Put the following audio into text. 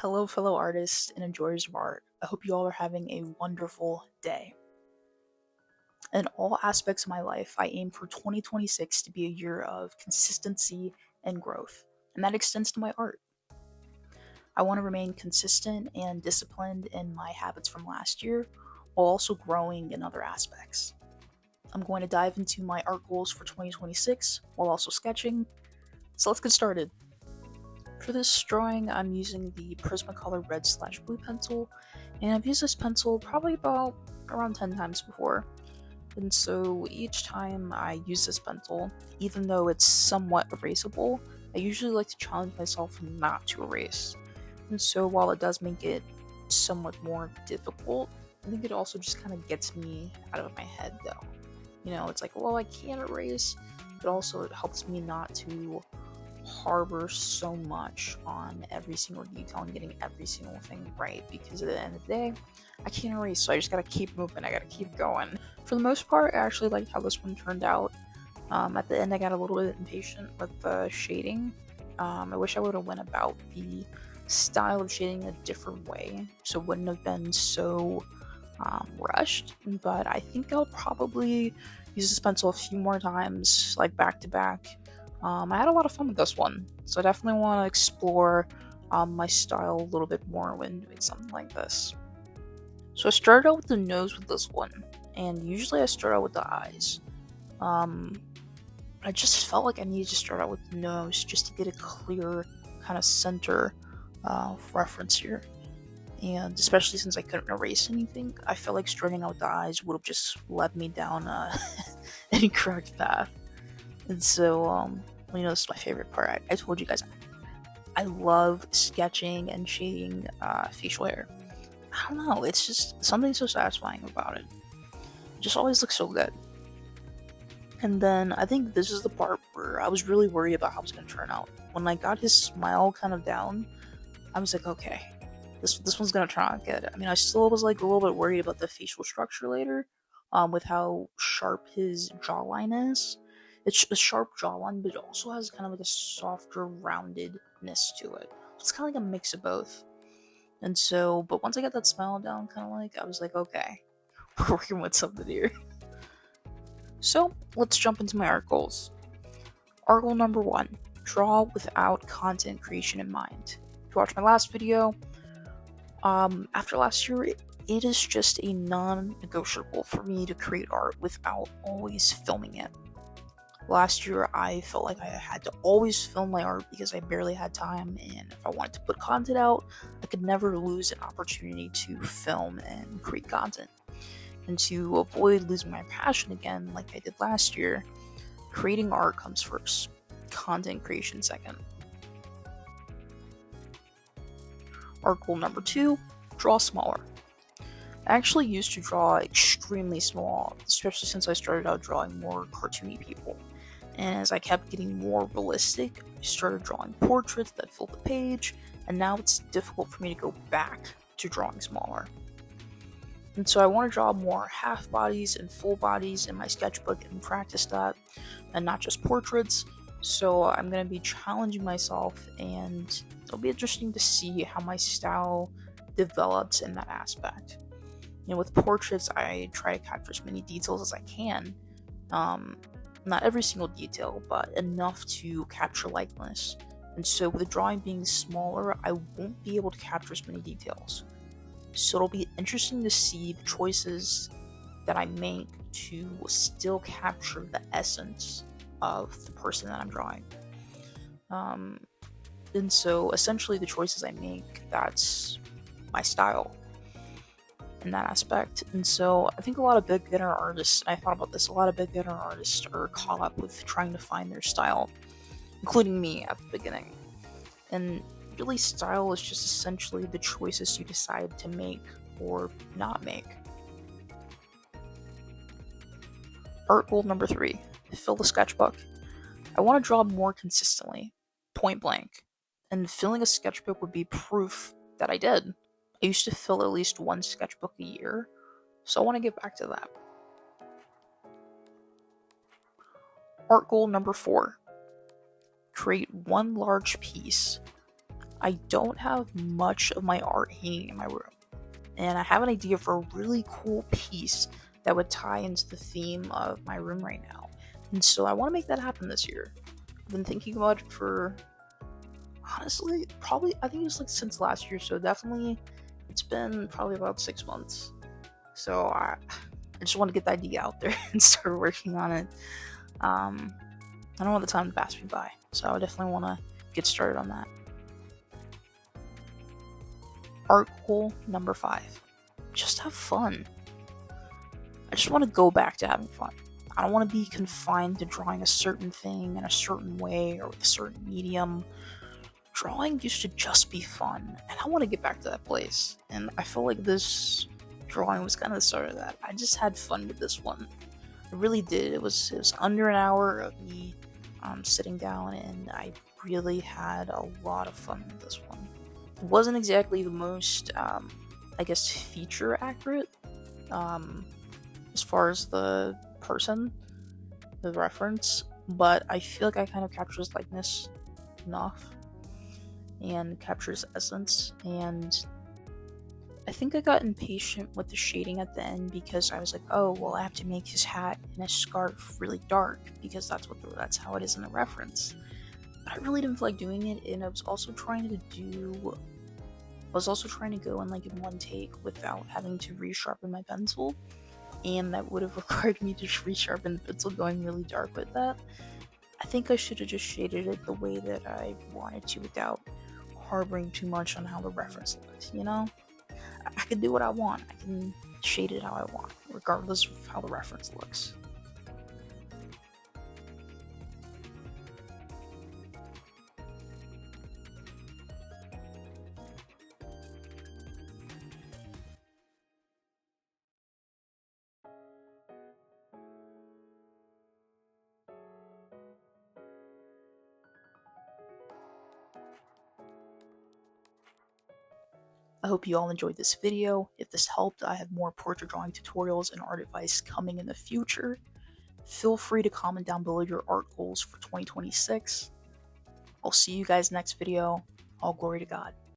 Hello, fellow artists and enjoyers of art. I hope you all are having a wonderful day. In all aspects of my life, I aim for 2026 to be a year of consistency and growth, and that extends to my art. I want to remain consistent and disciplined in my habits from last year, while also growing in other aspects. I'm going to dive into my art goals for 2026 while also sketching, so let's get started. For this drawing, I'm using the Prismacolor red/blue pencil, and I've used this pencil probably about around 10 times before. And so each time I use this pencil, even though it's somewhat erasable, I usually like to challenge myself not to erase. And so while it does make it somewhat more difficult, I think it also just kind of gets me out of my head though. It's like, well, I can't erase, but also it helps me not to harbor so much on every single detail and getting every single thing right, because at the end of the day, I can't erase, so I just gotta keep moving, I gotta keep going. For the most part, I actually liked how this one turned out. At the end, I got a little bit impatient with the shading. I wish I would have went about the style of shading a different way, so it wouldn't have been so rushed, but I think I'll probably use this pencil a few more times, like back to back. I had a lot of fun with this one, so I definitely want to explore my style a little bit more when doing something like this. So I started out with the nose with this one, and usually I start out with the eyes. I just felt like I needed to start out with the nose just to get a clear kind of center reference here. And especially since I couldn't erase anything, I felt like starting out with the eyes would have just led me down an incorrect path. And so, this is my favorite part. I told you guys, I love sketching and shading facial hair. I don't know, it's just something so satisfying about it. It just always looks so good. And then I think this is the part where I was really worried about how it was going to turn out. When I got his smile kind of down, I was like, okay, this one's gonna turn out good. I mean, I still was like a little bit worried about the facial structure later, with how sharp his jawline is. It's a sharp jawline, but it also has kind of like a softer roundedness to it. It's kind of like a mix of both. And so, but once I got that smile down, I was like, okay, we're working with something here. So let's jump into my art goals. Art goal number 1: draw without content creation in mind. If you watched my last video, after last year, it is just a non-negotiable for me to create art without always filming it. Last year, I felt like I had to always film my art because I barely had time, and if I wanted to put content out, I could never lose an opportunity to film and create content. And to avoid losing my passion again, like I did last year, creating art comes first, content creation second. Art goal number 2: draw smaller. I actually used to draw extremely small, especially since I started out drawing more cartoony people. And as I kept getting more realistic, I started drawing portraits that filled the page, and now it's difficult for me to go back to drawing smaller. And so I want to draw more half bodies and full bodies in my sketchbook and practice that, and not just portraits. So I'm going to be challenging myself, and it'll be interesting to see how my style develops in that aspect. With portraits, I try to capture as many details as I can. Not every single detail, but enough to capture likeness. And so with the drawing being smaller, I won't be able to capture as many details. So it'll be interesting to see the choices that I make to still capture the essence of the person that I'm drawing. And so essentially the choices I make, that's my style in that aspect. And so I think a lot of beginner artists, I thought about this, a lot of beginner artists are caught up with trying to find their style, including me at the beginning. And really, style is just essentially the choices you decide to make or not make. Art goal number 3: fill the sketchbook. I want to draw more consistently, point blank. And filling a sketchbook would be proof that I did. I used to fill at least one sketchbook a year, so I want to get back to that. Art goal number 4: create one large piece I don't have much of my art hanging in my room, and I have an idea for a really cool piece that would tie into the theme of my room right now. And so I want to make that happen this year. I've been thinking about it for, honestly, probably, I think it's like since last year, so definitely it's been probably about 6 months. So I just want to get the idea out there and start working on it. I don't want the time to pass me by, so I definitely want to get started on that. Art goal number 5. Just have fun. I just want to go back to having fun. I don't want to be confined to drawing a certain thing in a certain way or with a certain medium. Drawing used to just be fun, and I want to get back to that place. And I feel like this drawing was kind of the start of that. I just had fun with this one. I really did. It was under an hour of me sitting down, and I really had a lot of fun with this one. It wasn't exactly the most, I guess, feature accurate as far as the person, the reference, but I feel like I kind of capture his likeness enough and capture his essence. And I think I got impatient with the shading at the end because I was like, oh, well, I have to make his hat and his scarf really dark because that's how it is in the reference. But I really didn't feel like doing it, and I was also trying to go in like in one take without having to resharpen my pencil, and that would have required me to resharpen the pencil going really dark with that. I think I should have just shaded it the way that I wanted to without harboring too much on how the reference looks, you know? I can do what I want. I can shade it how I want, regardless of how the reference looks. I hope you all enjoyed this video. If this helped, I have more portrait drawing tutorials and art advice coming in the future. Feel free to comment down below your art goals for 2026. I'll see you guys next video. All glory to God.